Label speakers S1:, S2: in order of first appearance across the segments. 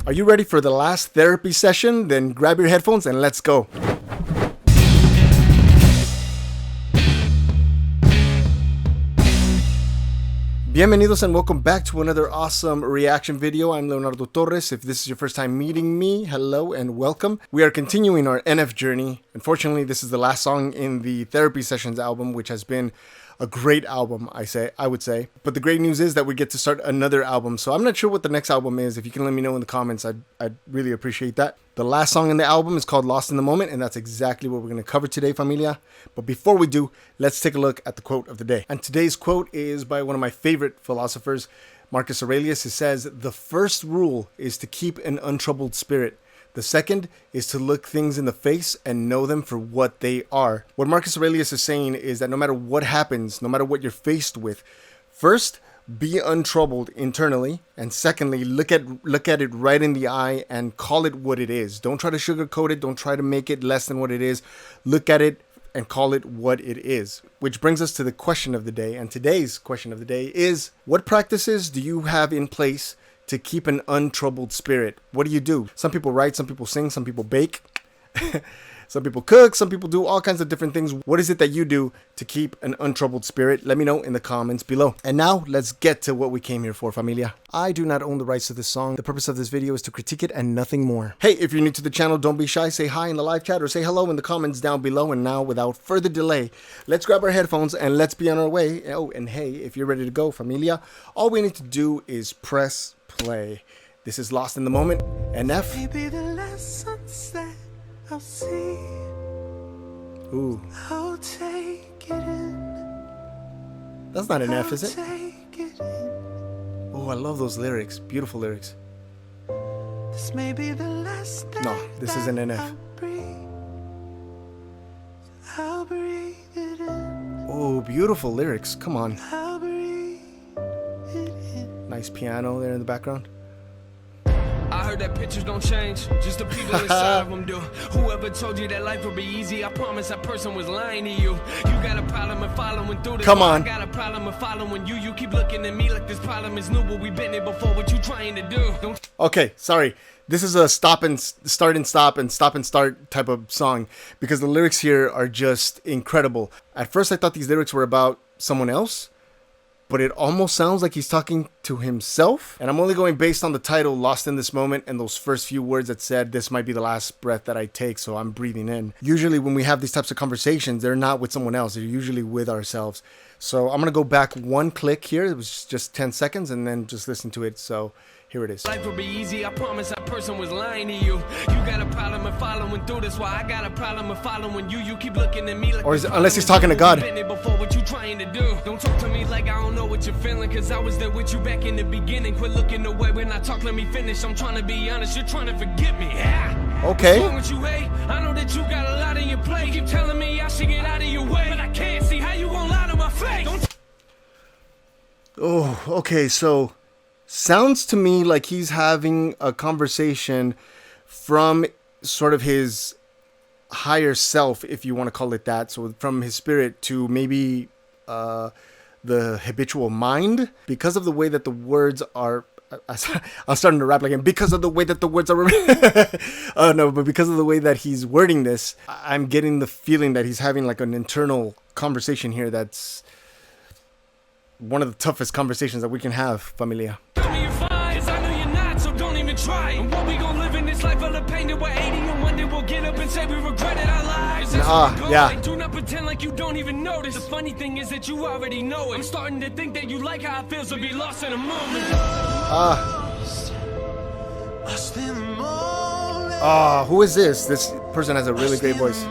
S1: Are you ready for the last therapy session? Then grab your headphones and let's go. Bienvenidos and welcome back to another awesome reaction video. I'm Leonardo Torres. If this is your first time meeting me, hello and welcome. We are continuing our NF journey. Unfortunately, this is the last song in the Therapy Sessions album, which has been a great album, I would say. But the great news is that we get to start another album. So I'm not sure what the next album is. If you can let me know in the comments, I'd really appreciate that. The last song in the album is called Lost in the Moment, and that's exactly what we're going to cover today, familia. But before we do, let's take a look at the quote of the day. And today's quote is by one of my favorite philosophers, Marcus Aurelius. It says, "The first rule is to keep an untroubled spirit. The second is to look things in the face and know them for what they are." What Marcus Aurelius is saying is that no matter what happens, no matter what you're faced with, first, be untroubled internally, and secondly, look at it right in the eye and call it what it is. Don't try to sugarcoat it. Don't try to make it less than what it is. Look at it and call it what it is. Which brings us to the question of the day. And today's question of the day is, what practices do you have in place to keep an untroubled spirit? What do you do? Some people write, some people sing, some people bake, some people cook, some people do all kinds of different things. What is it that you do to keep an untroubled spirit? Let me know in the comments below. And now let's get to what we came here for, familia. I do not own the rights to this song. The purpose of this video is to critique it and nothing more. Hey, if you're new to the channel, don't be shy. Say hi in the live chat or say hello in the comments down below. And now, without further delay, let's grab our headphones and let's be on our way. Oh, and hey, if you're ready to go, familia, all we need to do is press play. This is Lost in the Moment, NF.
S2: Maybe the last sunset I'll see.
S1: Ooh.
S2: I'll take it in.
S1: That's not an F, is it?
S2: Take it in.
S1: Oh, I love those lyrics. Beautiful lyrics.
S2: This may be the last
S1: No, this is an NF.
S2: I'll breathe it in.
S1: Oh, beautiful lyrics. Come on.
S2: I'll breathe it in.
S1: Nice piano there in the background.
S3: I heard that pictures don't change, just the people inside of them do. Whoever told you that life would be easy, I promise that person was lying to you. You got a problem with following through this.
S1: Come on.
S3: I got a problem with following you. You keep looking at me like this problem is new, but we've been there before. What you trying to do? Don't.
S1: Okay, sorry. This is a stop and start type of song because the lyrics here are just incredible. At first I thought these lyrics were about someone else, but it almost sounds like he's talking to himself. And I'm only going based on the title, Lost in This Moment, and those first few words that said, this might be the last breath that I take, so I'm breathing in. Usually when we have these types of conversations, they're not with someone else. They're usually with ourselves. So I'm going to go back one click here. It was just 10 seconds, and then just listen to it. So here it is.
S3: Life will be easy, I promise that person was lying to you. You got a problem with following through this, why I got a problem with following you. You keep looking at me like,
S1: or is it, unless he's talking to God.
S3: Before, what you trying to do? Don't talk to me like I don't know what you're feeling, cause I was there with you back in the beginning. Quit looking away when I talk, let me finish. I'm trying to be honest, you're trying to forget me. Yeah.
S1: Okay.
S3: What's wrong with you, hey? I know that you got a lot in your plate. You keep telling me I should get out of your way, but I can't see how you gonna lie to my face.
S1: Oh, okay, so sounds to me like he's having a conversation from sort of his higher self, if you want to call it that. So from his spirit to maybe the habitual mind, because of the way that the words are. I'm starting to rap again. Because of the way that the words are. No, but because of the way that he's wording this, I'm getting the feeling that he's having like an internal conversation here that's one of the toughest conversations that we can have, familia.
S3: Tell me you're fine, 'cause I know you're not, so don't even try. And what we gonna live in this life full of pain that we're 80 and one day we'll get up and say we regretted our lives.
S1: Yeah.
S3: Do not pretend like you don't even notice. The funny thing is that you already know it. I'm starting to think that you like how it feels to be lost in a moment.
S2: Lost in the moment.
S1: Who is this? This person has a really great voice.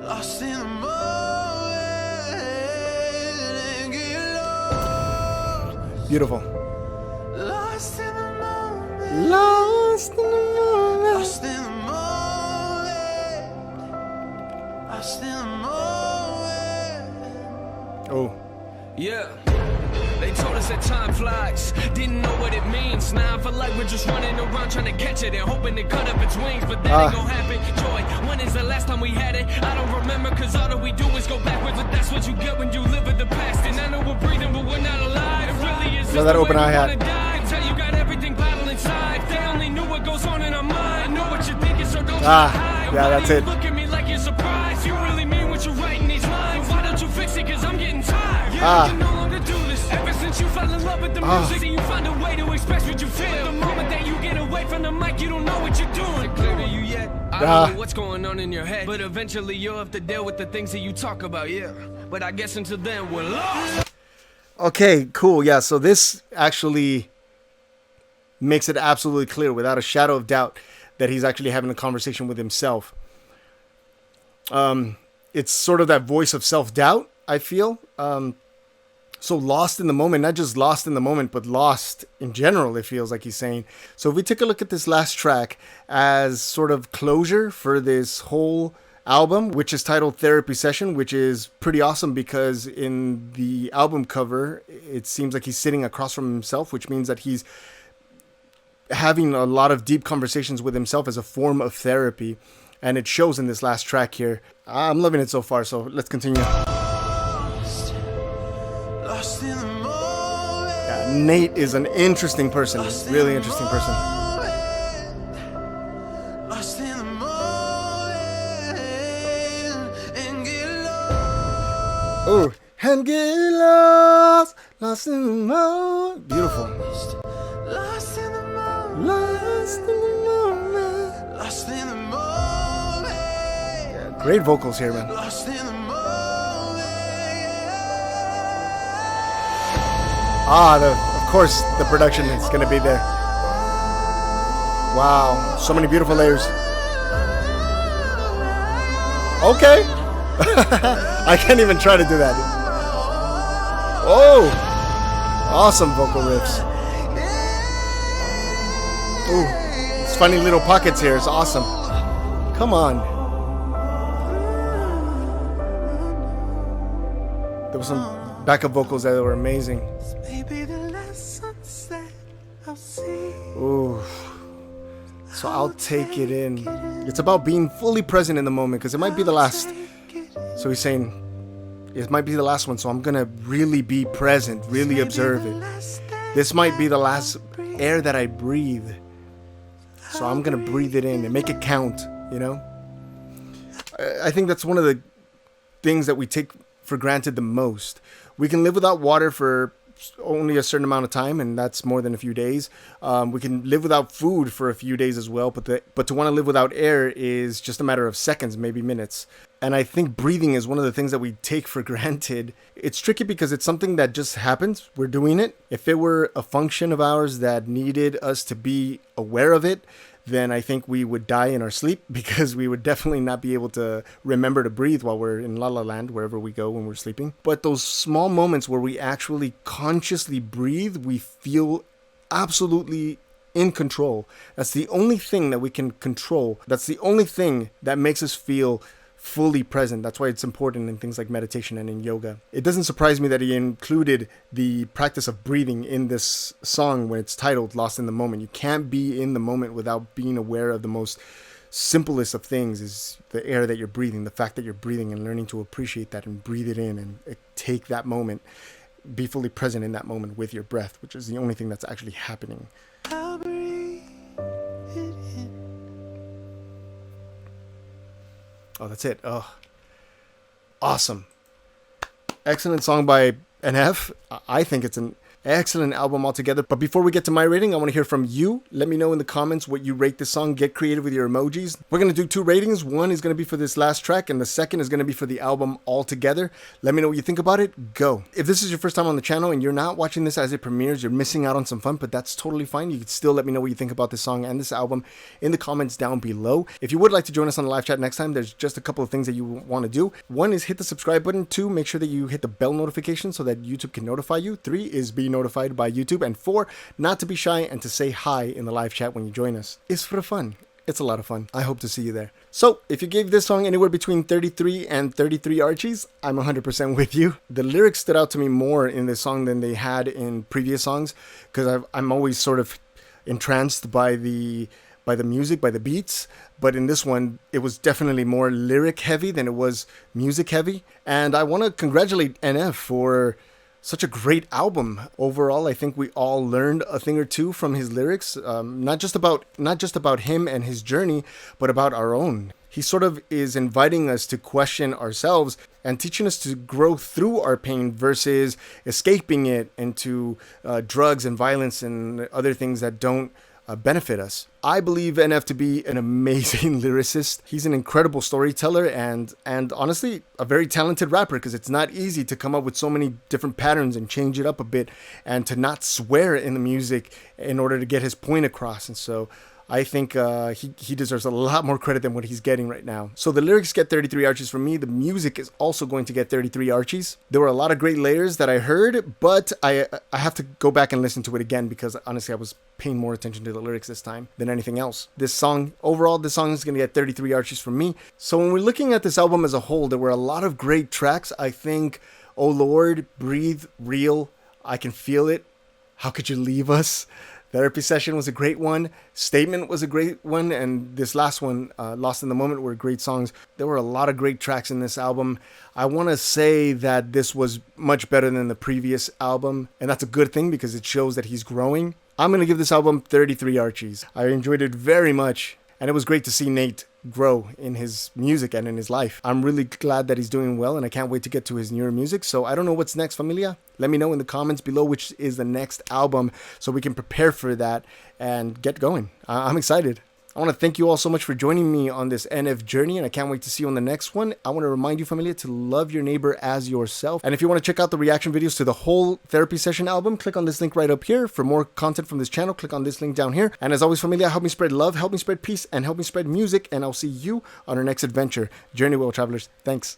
S2: Lost in the moment.
S1: Beautiful.
S2: Lost in the moment.
S1: Lost in the moment.
S2: Lost in the moment. Lost in the moment.
S1: Oh.
S3: Yeah. They told us that time flies, didn't know what it means. Now I feel like we're just running around trying to catch it and hoping to cut up its wings, but that ain't gonna happen. Joy, when is the last time we had it? I don't remember, cause all that we do is go backwards, but that's what you get when you live in the past. And I know we're breathing, but we're not alive. It really is just
S1: that
S3: the
S1: open
S3: way
S1: eye
S3: we
S1: hat.
S3: wanna die until you got
S1: Ah, yeah, that's it.
S3: Look at me like you're surprised. You really mean what you're writing these lines. Why don't you fix it? Cause I'm getting tired.
S1: Ah.
S3: I can no longer do this. Ever since you fell in love with the music, you find a way to express what you feel. The moment that you get away from the mic, you don't know what you're doing. Is it clear to you yet? I don't know what's going on in your head, but eventually you'll have to deal with the things that you talk about, yeah. But I guess until then, we're lost.
S1: Okay, cool. Yeah, so this actually makes it absolutely clear, without a shadow of doubt, that he's actually having a conversation with himself. It's sort of that voice of self-doubt, I feel. So lost in the moment, not just lost in the moment, but lost in general, it feels like he's saying. So if we take a look at this last track as sort of closure for this whole album, which is titled Therapy Session, which is pretty awesome because in the album cover, it seems like he's sitting across from himself, which means that he's having a lot of deep conversations with himself as a form of therapy. And it shows in this last track here. I'm loving it so far, so let's continue.
S2: Lost in the moment.
S1: Yeah, Nate is an interesting person, really interesting person.
S2: Lost in the moment and get lost.
S1: Oh, and get lost, lost in the moment. Beautiful.
S2: Lost in the moment.
S1: Lost in the moment.
S2: Lost in the moment.
S1: Yeah, great vocals here, man.
S2: Lost in the moment.
S1: Of course, the production is going to be there. Wow, so many beautiful layers. Okay. I can't even try to do that. Oh, awesome vocal riffs. Ooh, it's funny little pockets here. It's awesome. Come on. There was some backup vocals that were amazing.
S2: Maybe the last sunset I'll see.
S1: Ooh. So I'll take it in. It's about being fully present in the moment because it might be the last. So he's saying it might be the last one. So I'm going to really be present, really observe it. This might be the last air that I breathe. So I'm going to breathe it in and make it count, you know? I think that's one of the things that we take for granted the most. We can live without water for only a certain amount of time, and that's more than a few days. We can live without food for a few days as well, but to want to live without air is just a matter of seconds, maybe minutes. And I think breathing is one of the things that we take for granted. It's tricky because it's something that just happens. We're doing it. If it were a function of ours that needed us to be aware of it, then I think we would die in our sleep because we would definitely not be able to remember to breathe while we're in La La Land, wherever we go when we're sleeping. But those small moments where we actually consciously breathe, we feel absolutely in control. That's the only thing that we can control. That's the only thing that makes us feel fully present. That's why it's important in things like meditation and in yoga. It doesn't surprise me that he included the practice of breathing in this song when it's titled Lost in the Moment. You can't be in the moment without being aware of the most simplest of things, is the air that you're breathing, the fact that you're breathing, and learning to appreciate that and breathe it in and take that moment, be fully present in that moment with your breath, which is the only thing that's actually happening.
S2: I'll breathe it in.
S1: Oh, that's it. Oh, awesome. Excellent song by NF. I think it's an excellent album altogether. But before we get to my rating, I want to hear from you. Let me know in the comments what you rate this song. Get creative with your emojis. We're going to do 2 ratings. One is going to be for this last track, and the second is going to be for the album altogether. Let me know what you think about it. Go. If this is your first time on the channel and you're not watching this as it premieres, you're missing out on some fun, but that's totally fine. You can still let me know what you think about this song and this album in the comments down below. If you would like to join us on the live chat next time, there's just a couple of things that you want to do. 1 is hit the subscribe button. 2, make sure that you hit the bell notification so that YouTube can notify you. 3 is be notified by YouTube. And 4, not to be shy and to say hi in the live chat when you join us. It's for fun. It's a lot of fun. I hope to see you there. So, if you gave this song anywhere between 33 and 33 Archies, I'm 100% with you. The lyrics stood out to me more in this song than they had in previous songs, because I'm always sort of entranced by the music, by the beats. But in this one, it was definitely more lyric heavy than it was music heavy. And I want to congratulate NF for such a great album. Overall, I think we all learned a thing or two from his lyrics, not just about him and his journey, but about our own. He sort of is inviting us to question ourselves and teaching us to grow through our pain versus escaping it into drugs and violence and other things that don't benefit us. I believe NF to be an amazing lyricist. He's an incredible storyteller and honestly a very talented rapper, because it's not easy to come up with so many different patterns and change it up a bit and to not swear in the music in order to get his point across. And so I think he deserves a lot more credit than what he's getting right now. So the lyrics get 33 Archies from me. The music is also going to get 33 Archies. There were a lot of great layers that I heard, but I have to go back and listen to it again, because honestly I was paying more attention to the lyrics this time than anything else. This song is going to get 33 Archies from me. So when we're looking at this album as a whole, there were a lot of great tracks. I think Oh Lord, Breathe, Real, I Can Feel It, How Could You Leave Us? Therapy Session was a great one. Statement was a great one. And this last one, Lost in the Moment, were great songs. There were a lot of great tracks in this album. I want to say that this was much better than the previous album. And that's a good thing, because it shows that he's growing. I'm going to give this album 33 Archies. I enjoyed it very much. And it was great to see Nate grow in his music and in his life. I'm really glad that he's doing well, and I can't wait to get to his newer music. So I don't know what's next, familia. Let me know in the comments below which is the next album, so we can prepare for that and get going. I'm excited. I want to thank you all so much for joining me on this NF journey, and I can't wait to see you on the next one. I want to remind you, familia, to love your neighbor as yourself. And if you want to check out the reaction videos to the whole Therapy Session album, click on this link right up here. For more content from this channel, click on this link down here. And as always, familia, help me spread love, help me spread peace, and help me spread music. And I'll see you on our next adventure. Journey well, travelers. Thanks.